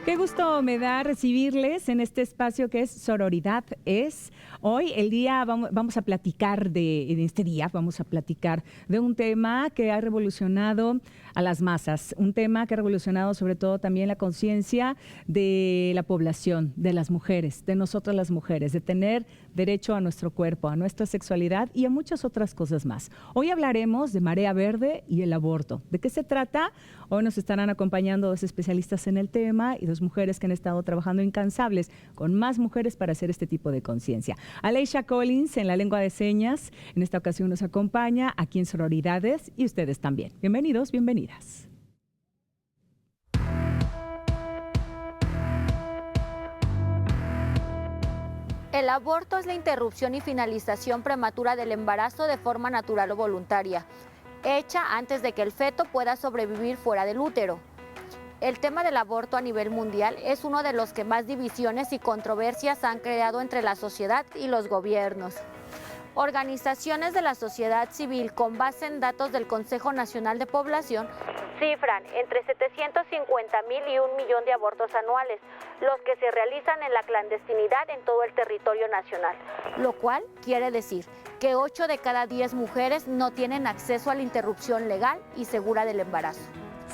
Qué gusto me da recibirles en este espacio que es Sororidad Es. Hoy el día vamos a platicar en este día vamos a platicar de un tema que ha revolucionado a las masas, un tema que ha revolucionado sobre todo también la conciencia de la población, de las mujeres, de nosotras las mujeres, de tener derecho a nuestro cuerpo, a nuestra sexualidad y a muchas otras cosas más. Hoy hablaremos de marea verde y el aborto. ¿De qué se trata? Hoy nos estarán acompañando dos especialistas en el tema y dos mujeres que han estado trabajando incansables con más mujeres para hacer este tipo de conciencia. Aleisha Collins en la lengua de señas, en esta ocasión nos acompaña aquí en Sororidades y ustedes también. Bienvenidos, bienvenidas. El aborto es la interrupción y finalización prematura del embarazo de forma natural o voluntaria, hecha antes de que el feto pueda sobrevivir fuera del útero. El tema del aborto a nivel mundial es uno de los que más divisiones y controversias han creado entre la sociedad y los gobiernos. Organizaciones de la sociedad civil con base en datos del Consejo Nacional de Población cifran entre 750,000 y 1,000,000 de abortos anuales, los que se realizan en la clandestinidad en todo el territorio nacional, lo cual quiere decir que 8 de cada 10 mujeres no tienen acceso a la interrupción legal y segura del embarazo.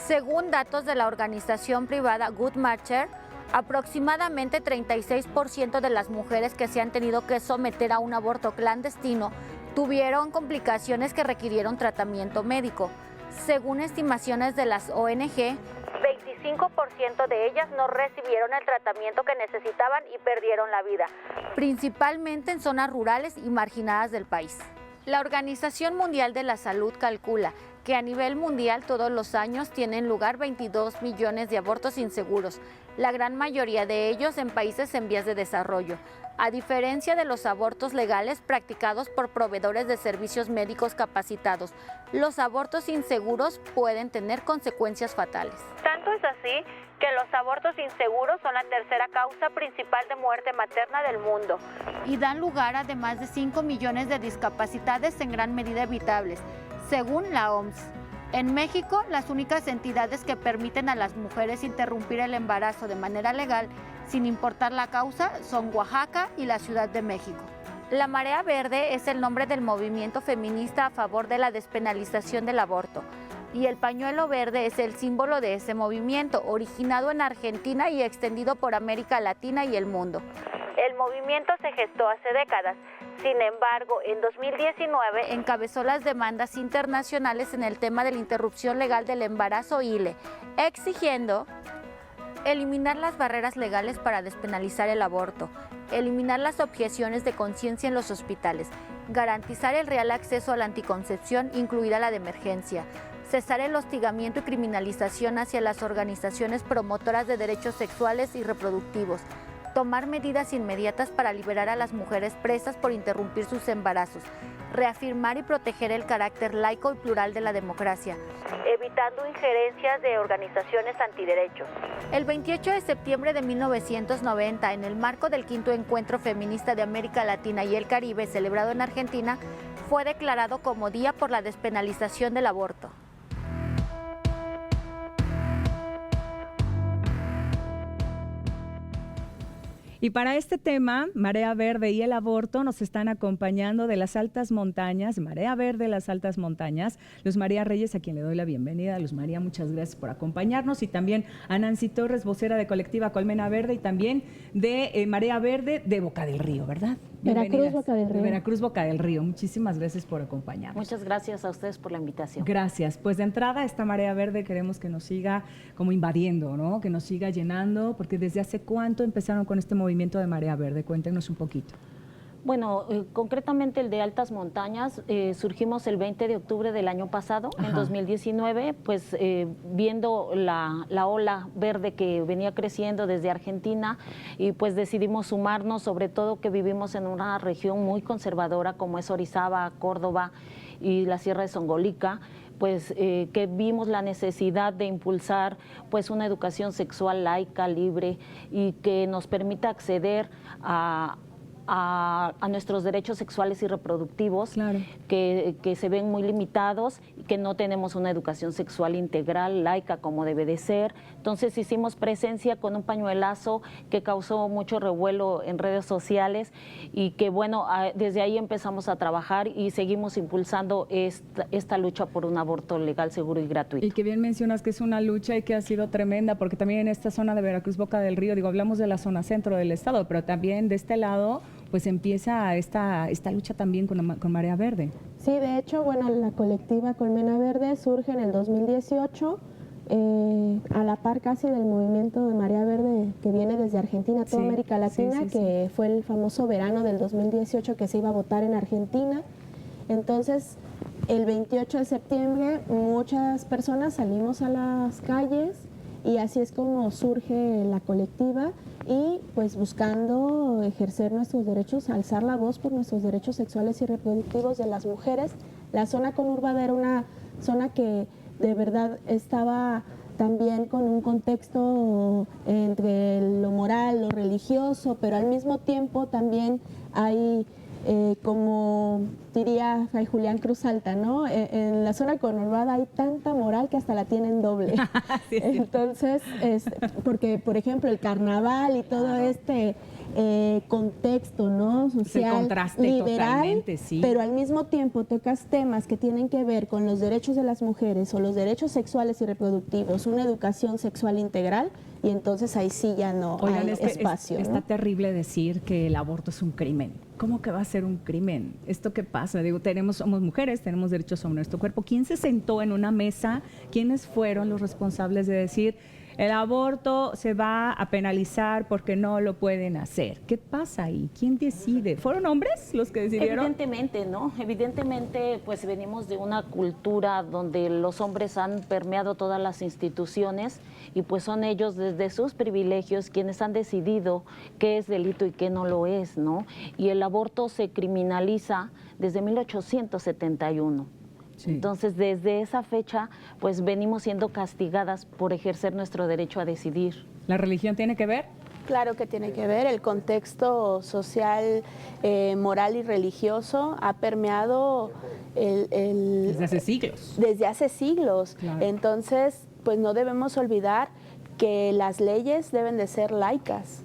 Según datos de la organización privada Guttmacher, aproximadamente 36% de las mujeres que se han tenido que someter a un aborto clandestino tuvieron complicaciones que requirieron tratamiento médico. Según estimaciones de las ONG, 25% de ellas no recibieron el tratamiento que necesitaban y perdieron la vida, principalmente en zonas rurales y marginadas del país. La Organización Mundial de la Salud calcula que a nivel mundial todos los años tienen lugar 22 millones de abortos inseguros, la gran mayoría de ellos en países en vías de desarrollo. A diferencia de los abortos legales practicados por proveedores de servicios médicos capacitados, los abortos inseguros pueden tener consecuencias fatales. Tanto es así que los abortos inseguros son la tercera causa principal de muerte materna del mundo y dan lugar a más de 5 millones de discapacidades en gran medida evitables, según la OMS. En México, las únicas entidades que permiten a las mujeres interrumpir el embarazo de manera legal, sin importar la causa, son Oaxaca y la Ciudad de México. La Marea Verde es el nombre del movimiento feminista a favor de la despenalización del aborto, y el pañuelo verde es el símbolo de ese movimiento, originado en Argentina y extendido por América Latina y el mundo. El movimiento se gestó hace décadas. Sin embargo, en 2019 encabezó las demandas internacionales en el tema de la interrupción legal del embarazo ILE, exigiendo eliminar las barreras legales para despenalizar el aborto, eliminar las objeciones de conciencia en los hospitales, garantizar el real acceso a la anticoncepción, incluida la de emergencia, cesar el hostigamiento y criminalización hacia las organizaciones promotoras de derechos sexuales y reproductivos, tomar medidas inmediatas para liberar a las mujeres presas por interrumpir sus embarazos, reafirmar y proteger el carácter laico y plural de la democracia, evitando injerencias de organizaciones antiderechos. El 28 de septiembre de 1990, en el marco del quinto encuentro feminista de América Latina y el Caribe, celebrado en Argentina, fue declarado como Día por la Despenalización del Aborto. Y para este tema, Marea Verde y el aborto, nos están acompañando de las altas montañas, Marea Verde, las altas montañas, Luz María Reyes, a quien le doy la bienvenida. Luz María, muchas gracias por acompañarnos, y también a Nancy Torres, vocera de Colectiva Colmena Verde y también de Marea Verde de Boca del Río, ¿verdad? Veracruz, Boca del Río. Veracruz, Boca del Río. Muchísimas gracias por acompañarnos. Muchas gracias a ustedes por la invitación. Gracias. Pues de entrada, esta Marea Verde queremos que nos siga como invadiendo, ¿no? Que nos siga llenando, porque ¿desde hace cuánto empezaron con este movimiento de Marea Verde? Cuéntenos un poquito. Bueno, concretamente el de Altas Montañas, surgimos el 20 de octubre del año pasado, en 2019, pues viendo la ola verde que venía creciendo desde Argentina, y pues decidimos sumarnos, sobre todo que vivimos en una región muy conservadora como es Orizaba, Córdoba y la Sierra de Songolica, pues que vimos la necesidad de impulsar pues una educación sexual laica, libre, y que nos permita acceder a a nuestros derechos sexuales y reproductivos, claro, que se ven muy limitados, que no tenemos una educación sexual integral, laica, como debe de ser. Entonces hicimos presencia con un pañuelazo que causó mucho revuelo en redes sociales y que bueno, desde ahí empezamos a trabajar y seguimos impulsando esta lucha por un aborto legal, seguro y gratuito. Y que bien mencionas que es una lucha y que ha sido tremenda, porque también en esta zona de Veracruz, Boca del Río, digo, hablamos de la zona centro del estado, pero también de este lado, pues empieza esta lucha también con Marea Verde. Sí, de hecho, bueno, la colectiva Colmena Verde surge en el 2018, a la par casi del movimiento de Marea Verde que viene desde Argentina, toda América Latina, que fue el famoso verano del 2018 que se iba a votar en Argentina. Entonces, el 28 de septiembre muchas personas salimos a las calles y así es como surge la colectiva y pues buscando ejercer nuestros derechos, alzar la voz por nuestros derechos sexuales y reproductivos de las mujeres. La zona conurbada era una zona que de verdad estaba también con un contexto entre lo moral, lo religioso, pero al mismo tiempo también hay, como diría Fray Julián Cruz Alta, ¿no? En la zona conurbada hay tanta moral que hasta la tienen doble. Sí, sí. Entonces, porque por ejemplo el carnaval y todo este contexto, ¿no? social, contraste liberal, totalmente, sí. pero al mismo tiempo tocas temas que tienen que ver con los derechos de las mujeres o los derechos sexuales y reproductivos, una educación sexual integral, y entonces ahí sí ya no hay espacio. Está terrible decir que el aborto es un crimen. ¿Cómo que va a ser un crimen? ¿Esto qué pasa? Digo, somos mujeres, tenemos derechos sobre nuestro cuerpo. ¿Quién se sentó en una mesa? ¿Quiénes fueron los responsables de decir el aborto se va a penalizar porque no lo pueden hacer? ¿Qué pasa ahí? ¿Quién decide? ¿Fueron hombres los que decidieron? Evidentemente, ¿no? Evidentemente, pues venimos de una cultura donde los hombres han permeado todas las instituciones y pues son ellos desde sus privilegios quienes han decidido qué es delito y qué no lo es, ¿no? Y el aborto se criminaliza desde 1871. Sí. Entonces, desde esa fecha, pues venimos siendo castigadas por ejercer nuestro derecho a decidir. ¿La religión tiene que ver? Claro que tiene que ver. El contexto social, moral y religioso ha permeado desde hace siglos. Desde hace siglos. Claro. Entonces, pues no debemos olvidar que las leyes deben de ser laicas.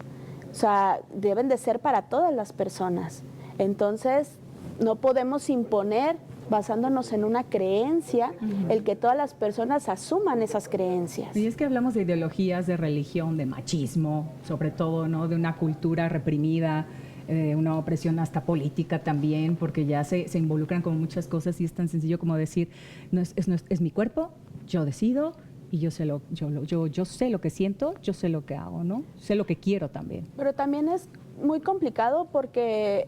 O sea, deben de ser para todas las personas. Entonces, no podemos imponer basándonos en una creencia, el que todas las personas asuman esas creencias. Y es que hablamos de ideologías, de religión, de machismo, sobre todo, ¿no? De una cultura reprimida, una opresión hasta política también, porque ya se involucran con muchas cosas y es tan sencillo como decir, es mi cuerpo, yo decido y yo sé lo que siento, yo sé lo que hago, ¿no? Sé lo que quiero también. Pero también es muy complicado porque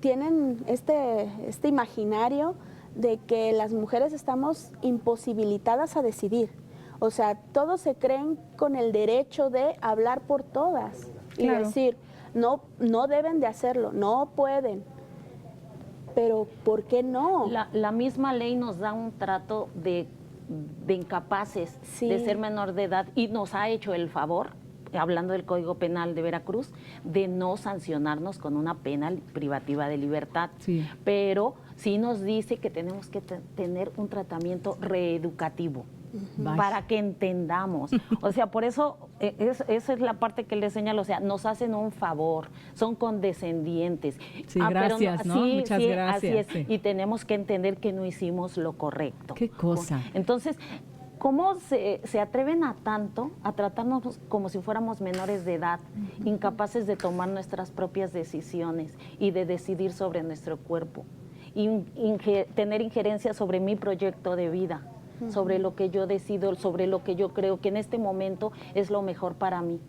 tienen este imaginario de que las mujeres estamos imposibilitadas a decidir. O sea, todos se creen con el derecho de hablar por todas y decir, no deben de hacerlo, no pueden. Pero ¿por qué no? La misma ley nos da un trato de incapaces de ser menor de edad y nos ha hecho el favor, hablando del Código Penal de Veracruz, de no sancionarnos con una pena privativa de libertad. Sí. Pero sí nos dice que tenemos que tener un tratamiento reeducativo para que entendamos. O sea, por eso, esa es la parte que les señalo, o sea, nos hacen un favor, son condescendientes. Sí, gracias, ¿no? Sí, muchas gracias. Así es, sí. Y tenemos que entender que no hicimos lo correcto. ¿Qué cosa? Entonces, ¿cómo se atreven a tanto a tratarnos como si fuéramos menores de edad, incapaces de tomar nuestras propias decisiones y de decidir sobre nuestro cuerpo? Tener injerencia sobre mi proyecto de vida, sobre lo que yo decido, sobre lo que yo creo que en este momento es lo mejor para mí.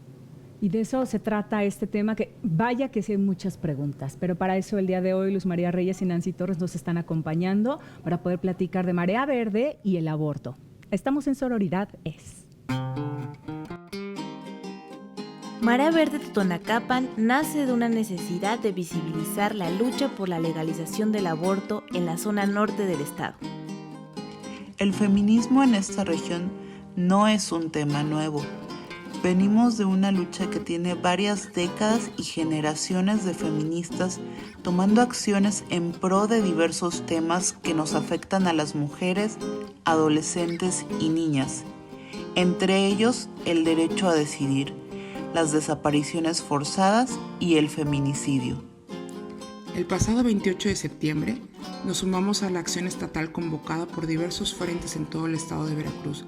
Y de eso se trata este tema, que vaya que sí hay muchas preguntas, pero para eso el día de hoy Luz María Reyes y Nancy Torres nos están acompañando para poder platicar de Marea Verde y el aborto. Estamos en Sororidad Es. Marea Verde Totonacapan nace de una necesidad de visibilizar la lucha por la legalización del aborto en la zona norte del estado. El feminismo en esta región no es un tema nuevo. Venimos de una lucha que tiene varias décadas y generaciones de feministas tomando acciones en pro de diversos temas que nos afectan a las mujeres, adolescentes y niñas, entre ellos el derecho a decidir, las desapariciones forzadas y el feminicidio. El pasado 28 de septiembre nos sumamos a la acción estatal convocada por diversos frentes en todo el estado de Veracruz,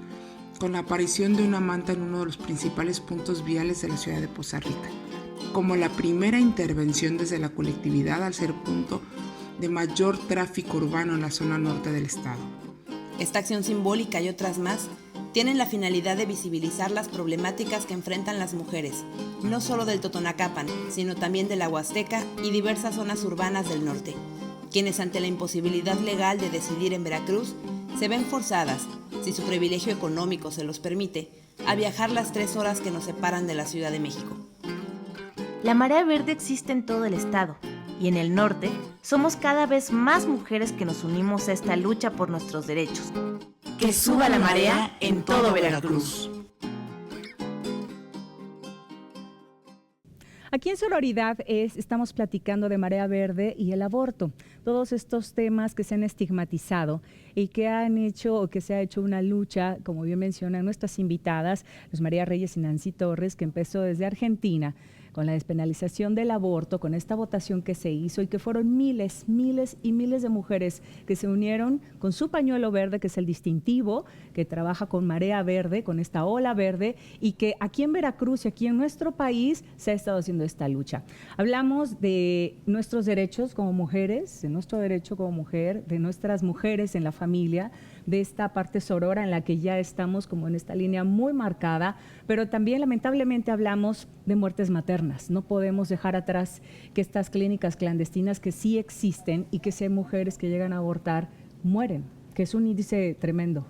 con la aparición de una manta en uno de los principales puntos viales de la ciudad de Poza Rica, como la primera intervención desde la colectividad al ser punto de mayor tráfico urbano en la zona norte del estado. Esta acción simbólica y otras más tienen la finalidad de visibilizar las problemáticas que enfrentan las mujeres, no solo del Totonacapan, sino también de la Huasteca y diversas zonas urbanas del norte, quienes ante la imposibilidad legal de decidir en Veracruz, se ven forzadas, si su privilegio económico se los permite, a viajar las 3 horas que nos separan de la Ciudad de México. La marea verde existe en todo el estado y en el norte somos cada vez más mujeres que nos unimos a esta lucha por nuestros derechos. Que suba la marea en todo Veracruz. Aquí en Sororidad estamos platicando de Marea Verde y el aborto, todos estos temas que se han estigmatizado y que han hecho o que se ha hecho una lucha, como bien mencionan nuestras invitadas, Luz María Reyes y Nancy Torres, que empezó desde Argentina con la despenalización del aborto, con esta votación que se hizo y que fueron miles y miles de mujeres que se unieron con su pañuelo verde, que es el distintivo, que trabaja con Marea Verde, con esta ola verde, y que aquí en Veracruz y aquí en nuestro país se ha estado haciendo esta lucha. Hablamos de nuestros derechos como mujeres, de nuestro derecho como mujer, de nuestras mujeres en la familia, de esta parte sorora en la que ya estamos como en esta línea muy marcada, pero también lamentablemente hablamos de muertes maternas. No podemos dejar atrás que estas clínicas clandestinas que sí existen y que si hay mujeres que llegan a abortar, mueren, que es un índice tremendo.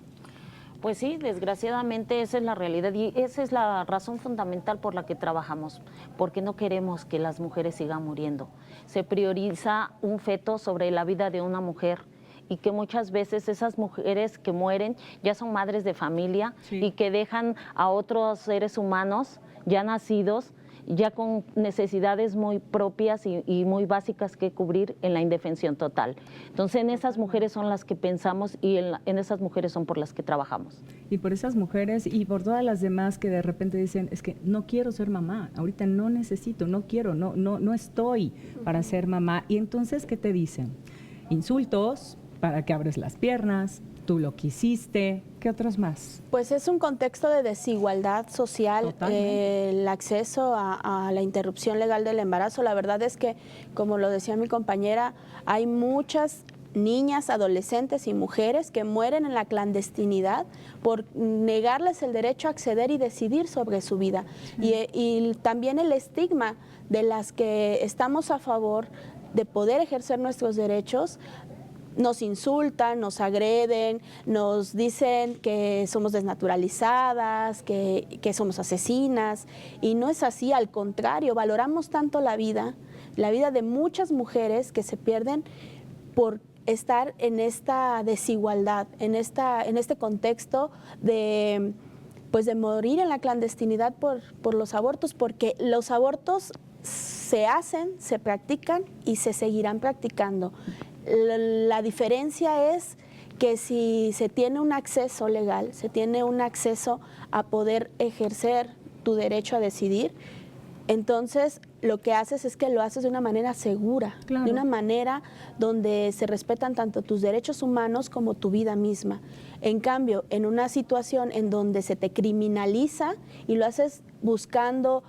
Pues sí, desgraciadamente esa es la realidad y esa es la razón fundamental por la que trabajamos, porque no queremos que las mujeres sigan muriendo. Se prioriza un feto sobre la vida de una mujer y que muchas veces esas mujeres que mueren ya son madres de familia y que dejan a otros seres humanos ya nacidos, ya con necesidades muy propias y muy básicas que cubrir en la indefensión total. Entonces en esas mujeres son las que pensamos y en esas mujeres son por las que trabajamos. Y por esas mujeres y por todas las demás que de repente dicen, es que no quiero ser mamá, ahorita no necesito, no quiero, no estoy para ser mamá. Y entonces, ¿qué te dicen? Insultos, para que abres las piernas, tú lo quisiste, ¿qué otros más? Pues es un contexto de desigualdad social, el acceso a la interrupción legal del embarazo. La verdad es que, como lo decía mi compañera, hay muchas niñas, adolescentes y mujeres que mueren en la clandestinidad por negarles el derecho a acceder y decidir sobre su vida. Y también el estigma de las que estamos a favor de poder ejercer nuestros derechos. Nos insultan, nos agreden, nos dicen que somos desnaturalizadas, que somos asesinas, y no es así, al contrario, valoramos tanto la vida de muchas mujeres que se pierden por estar en esta desigualdad, en este contexto de morir en la clandestinidad por los abortos, porque los abortos se hacen, se practican y se seguirán practicando. La diferencia es que si se tiene un acceso legal, se tiene un acceso a poder ejercer tu derecho a decidir, entonces lo que haces es que lo haces de una manera segura, de una manera donde se respetan tanto tus derechos humanos como tu vida misma. En cambio, en una situación en donde se te criminaliza y lo haces buscando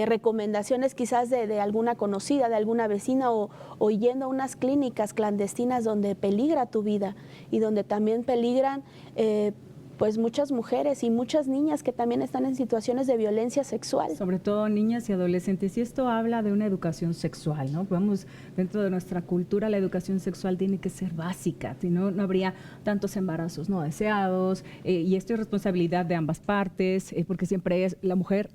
recomendaciones quizás de alguna conocida, de alguna vecina o yendo a unas clínicas clandestinas donde peligra tu vida y donde también peligran pues muchas mujeres y muchas niñas que también están en situaciones de violencia sexual. Sobre todo niñas y adolescentes. Y esto habla de una educación sexual, ¿no? Vamos, dentro de nuestra cultura la educación sexual tiene que ser básica, si no, no habría tantos embarazos no deseados, y esto es responsabilidad de ambas partes, porque siempre es la mujer,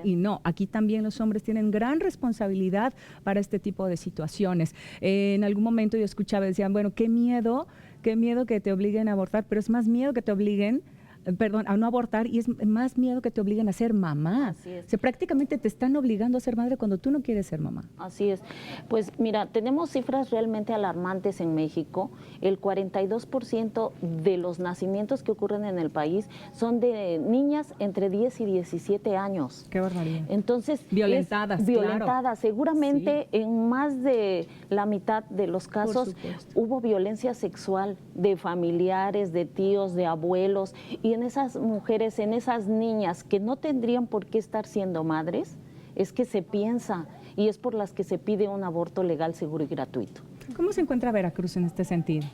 y no, aquí también los hombres tienen gran responsabilidad para este tipo de situaciones. En algún momento yo escuchaba, decían, bueno, qué miedo que te obliguen a abortar, pero es más miedo que te obliguen perdón, a no abortar, y es más miedo que te obliguen a ser mamá. Así es. O sea, prácticamente te están obligando a ser madre cuando tú no quieres ser mamá. Así es. Pues mira, tenemos cifras realmente alarmantes en México. El 42% de los nacimientos que ocurren en el país son de niñas entre 10 y 17 años. Qué barbaridad. Entonces, Violentadas, violentadas. claro. Seguramente en más de la mitad de los casos hubo violencia sexual de familiares, de tíos, de abuelos, y en esas mujeres, en esas niñas que no tendrían por qué estar siendo madres, es que se piensa, y es por las que se pide un aborto legal, seguro y gratuito. ¿Cómo se encuentra Veracruz en este sentido?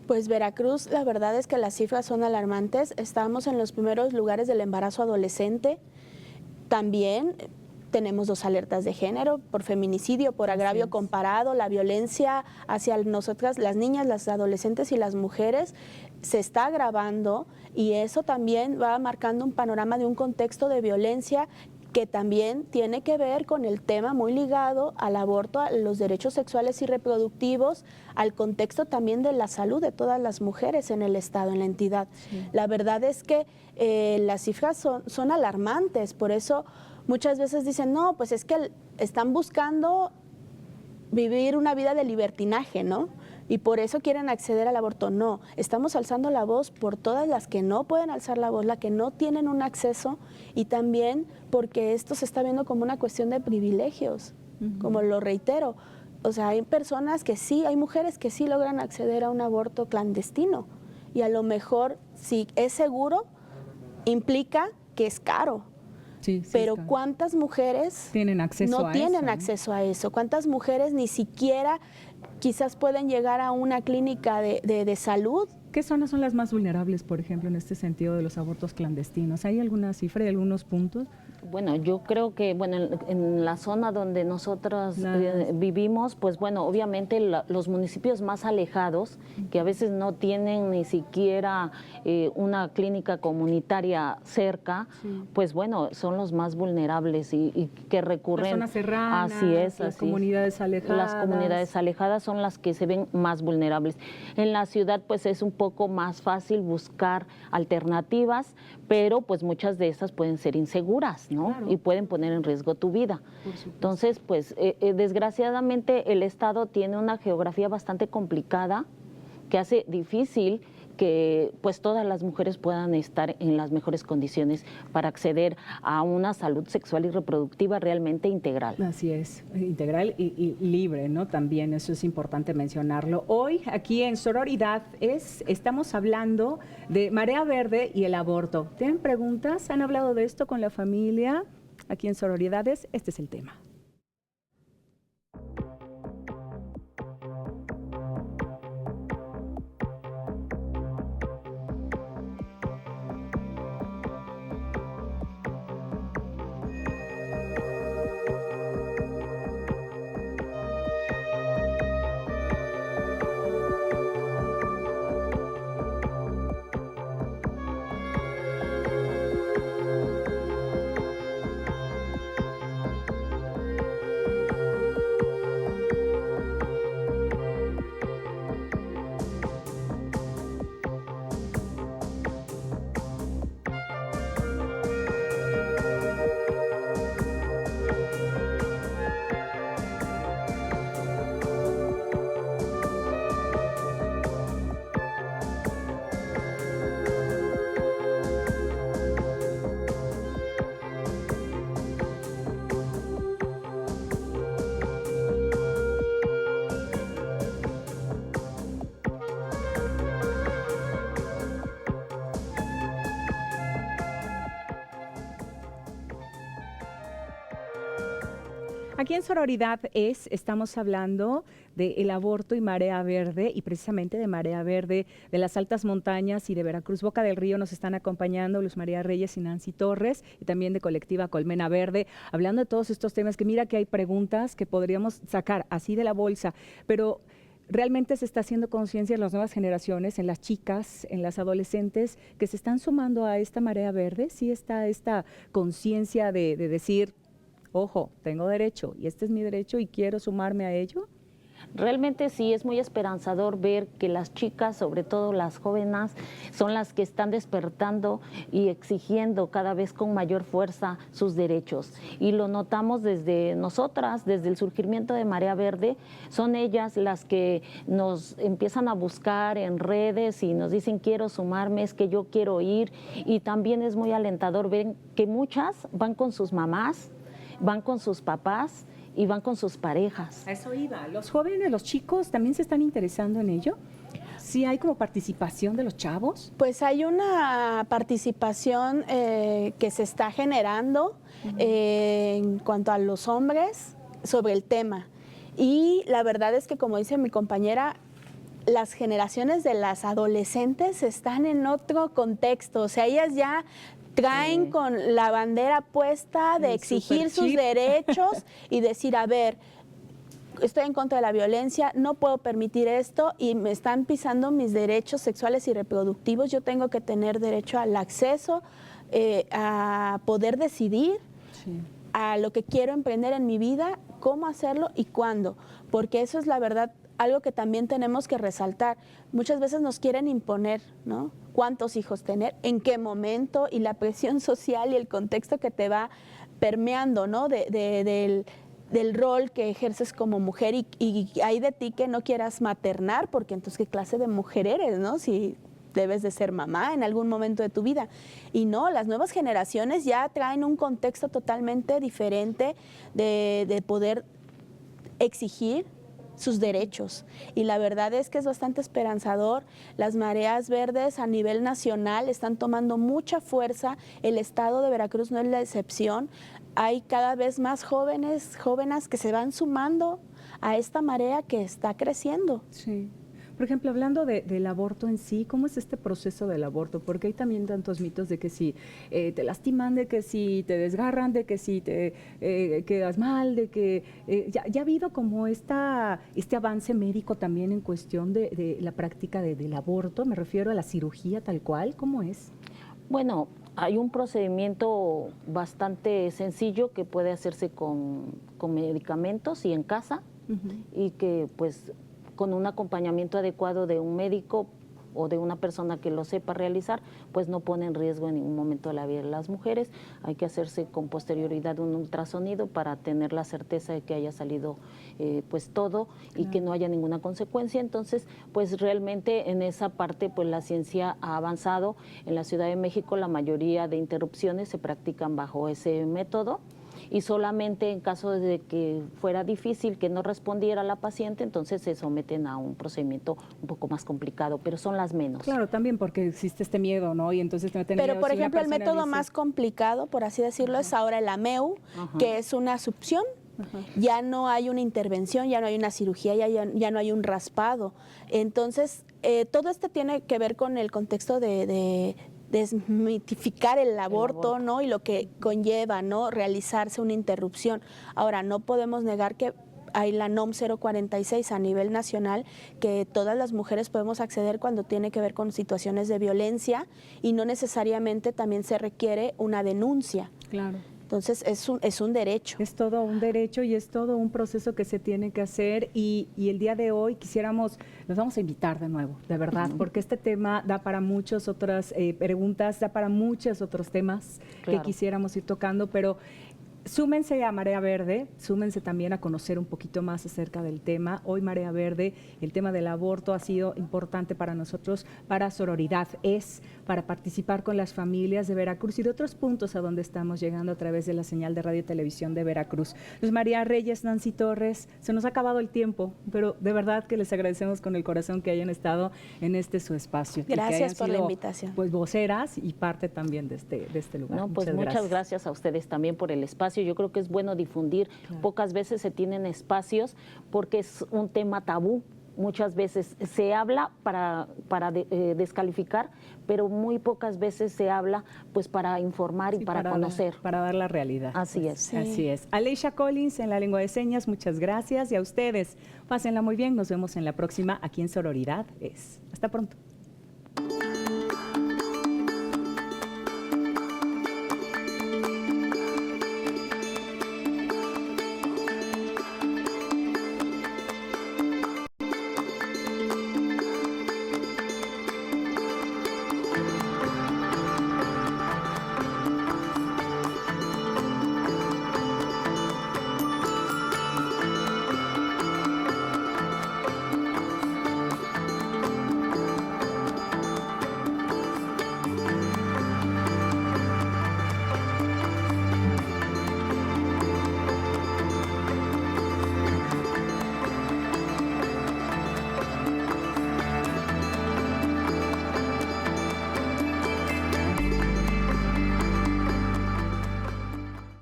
Pues Veracruz, la verdad es que las cifras son alarmantes. Estamos en los primeros lugares del embarazo adolescente. También tenemos 2 alertas de género por feminicidio, por agravio comparado. La violencia hacia nosotras, las niñas, las adolescentes y las mujeres, se está agravando, y eso también va marcando un panorama de un contexto de violencia que también tiene que ver con el tema muy ligado al aborto, a los derechos sexuales y reproductivos, al contexto también de la salud de todas las mujeres en el Estado, en la entidad. Sí. La verdad es que las cifras son alarmantes, por eso muchas veces dicen, no, pues es que están buscando vivir una vida de libertinaje, ¿no? Y por eso quieren acceder al aborto. No, estamos alzando la voz por todas las que no pueden alzar la voz, las que no tienen un acceso, y también porque esto se está viendo como una cuestión de privilegios, como lo reitero. O sea, hay personas que sí, hay mujeres que sí logran acceder a un aborto clandestino, y a lo mejor, si es seguro, implica que es caro. Sí, pero claro. ¿Cuántas mujeres tienen acceso no tienen acceso a eso? ¿Cuántas mujeres ni siquiera quizás pueden llegar a una clínica de salud? ¿Qué zonas son las más vulnerables, por ejemplo, en este sentido de los abortos clandestinos? ¿Hay alguna cifra y algunos puntos? Bueno, yo creo que en la zona donde nosotros vivimos, pues bueno, obviamente los municipios más alejados, que a veces no tienen ni siquiera una clínica comunitaria cerca, pues bueno, son los más vulnerables y que recurren. Las zonas serranas, así es, las comunidades alejadas. Las comunidades alejadas son las que se ven más vulnerables. En la ciudad, pues es un poco más fácil buscar alternativas, pero pues muchas de esas pueden ser inseguras, ¿no? Claro. Y pueden poner en riesgo tu vida. Entonces, pues desgraciadamente el Estado tiene una geografía bastante complicada que hace difícil que pues todas las mujeres puedan estar en las mejores condiciones para acceder a una salud sexual y reproductiva realmente integral. Así es, integral y libre, ¿no? También eso es importante mencionarlo. Hoy aquí en Sororidad estamos hablando de Marea Verde y el aborto. ¿Tienen preguntas? ¿Han hablado de esto con la familia? Aquí en Sororidades, este es el tema. Aquí en Sororidad estamos hablando del aborto y Marea Verde, y precisamente de Marea Verde de las altas montañas y de Veracruz, Boca del Río, nos están acompañando Luz María Reyes y Nancy Torres, y también de Colectiva Colmena Verde, hablando de todos estos temas, que mira que hay preguntas que podríamos sacar así de la bolsa, pero realmente se está haciendo conciencia en las nuevas generaciones, en las chicas, en las adolescentes que se están sumando a esta Marea Verde. Sí está esta conciencia de decir, ojo, tengo derecho y este es mi derecho y quiero sumarme a ello. Realmente sí es muy esperanzador ver que las chicas, sobre todo las jóvenes, son las que están despertando y exigiendo cada vez con mayor fuerza sus derechos. Y lo notamos desde nosotras, desde el surgimiento de Marea Verde. Son ellas las que nos empiezan a buscar en redes y nos dicen quiero sumarme, es que yo quiero ir. Y también es muy alentador ver que muchas van con sus mamás, van con sus papás y van con sus parejas. A eso iba. ¿Los jóvenes, los chicos también se están interesando en ello? ¿Sí hay como participación de los chavos? Pues hay una participación que se está generando en cuanto a los hombres sobre el tema. Y la verdad es que, como dice mi compañera, las generaciones de las adolescentes están en otro contexto. O sea, ellas ya traen con la bandera puesta de exigir sus derechos y decir, a ver, estoy en contra de la violencia, no puedo permitir esto y me están pisando mis derechos sexuales y reproductivos. Yo tengo que tener derecho al acceso, a poder decidir a lo que quiero emprender en mi vida, cómo hacerlo y cuándo, porque eso es la verdad. Algo que también tenemos que resaltar, muchas veces nos quieren imponer, ¿no? Cuántos hijos tener, en qué momento, y la presión social y el contexto que te va permeando, ¿no? Del rol que ejerces como mujer y hay de ti que no quieras maternar, porque entonces qué clase de mujer eres, ¿no? Si debes de ser mamá en algún momento de tu vida. Y no, las nuevas generaciones ya traen un contexto totalmente diferente de poder exigir sus derechos. Y la verdad es que es bastante esperanzador. Las mareas verdes a nivel nacional están tomando mucha fuerza. El estado de Veracruz no es la excepción. Hay cada vez más jóvenes que se van sumando a esta marea que está creciendo. Sí. Por ejemplo, hablando del aborto en sí, ¿cómo es este proceso del aborto? Porque hay también tantos mitos de que si te lastiman, de que si te desgarran, de que si te quedas mal, de que ya ha habido como este avance médico también en cuestión de la práctica del aborto. Me refiero a la cirugía tal cual. ¿Cómo es? Bueno, hay un procedimiento bastante sencillo que puede hacerse con medicamentos y en casa, y que pues con un acompañamiento adecuado de un médico o de una persona que lo sepa realizar, pues no pone en riesgo en ningún momento la vida de las mujeres. Hay que hacerse con posterioridad un ultrasonido para tener la certeza de que haya salido pues todo y que no haya ninguna consecuencia. Entonces, pues realmente en esa parte pues la ciencia ha avanzado. En la Ciudad de México la mayoría de interrupciones se practican bajo ese método. Y solamente en caso de que fuera difícil, que no respondiera la paciente, entonces se someten a un procedimiento un poco más complicado, pero son las menos. Claro, también porque existe este miedo, ¿no? Y entonces te meten. Pero, por ejemplo, el método más complicado, por así decirlo, es ahora el AMEU, que es una succión. Ya no hay una intervención, ya no hay una cirugía, ya no hay un raspado. Entonces, todo esto tiene que ver con el contexto de desmitificar el aborto, ¿no? Y lo que conlleva, ¿no? Realizarse una interrupción. Ahora, no podemos negar que hay la NOM 046 a nivel nacional, que todas las mujeres podemos acceder cuando tiene que ver con situaciones de violencia y no necesariamente también se requiere una denuncia. Claro. Entonces es un derecho. Es todo un derecho y es todo un proceso que se tiene que hacer y el día de hoy los vamos a invitar de nuevo, de verdad, porque este tema da para muchas otras preguntas, da para muchos otros temas que quisiéramos ir tocando, pero súmense a Marea Verde, súmense también a conocer un poquito más acerca del tema. Hoy Marea Verde, el tema del aborto ha sido importante para nosotros, para Sororidad, es para participar con las familias de Veracruz y de otros puntos a donde estamos llegando a través de la señal de radio y televisión de Veracruz. Luz María Reyes, Nancy Torres, se nos ha acabado el tiempo, pero de verdad que les agradecemos con el corazón que hayan estado en su espacio. Gracias por la invitación. Pues voceras y parte también de este lugar. No, pues muchas gracias a ustedes también por el espacio. Yo creo que es bueno difundir. Pocas veces se tienen espacios porque es un tema tabú. Muchas veces se habla para descalificar, pero muy pocas veces se habla pues para informar y para conocer. Para dar la realidad. Así es. Sí. Así es. Aleisha Collins en la lengua de señas, muchas gracias. Y a ustedes, pásenla muy bien. Nos vemos en la próxima aquí en Sororidad. Hasta pronto.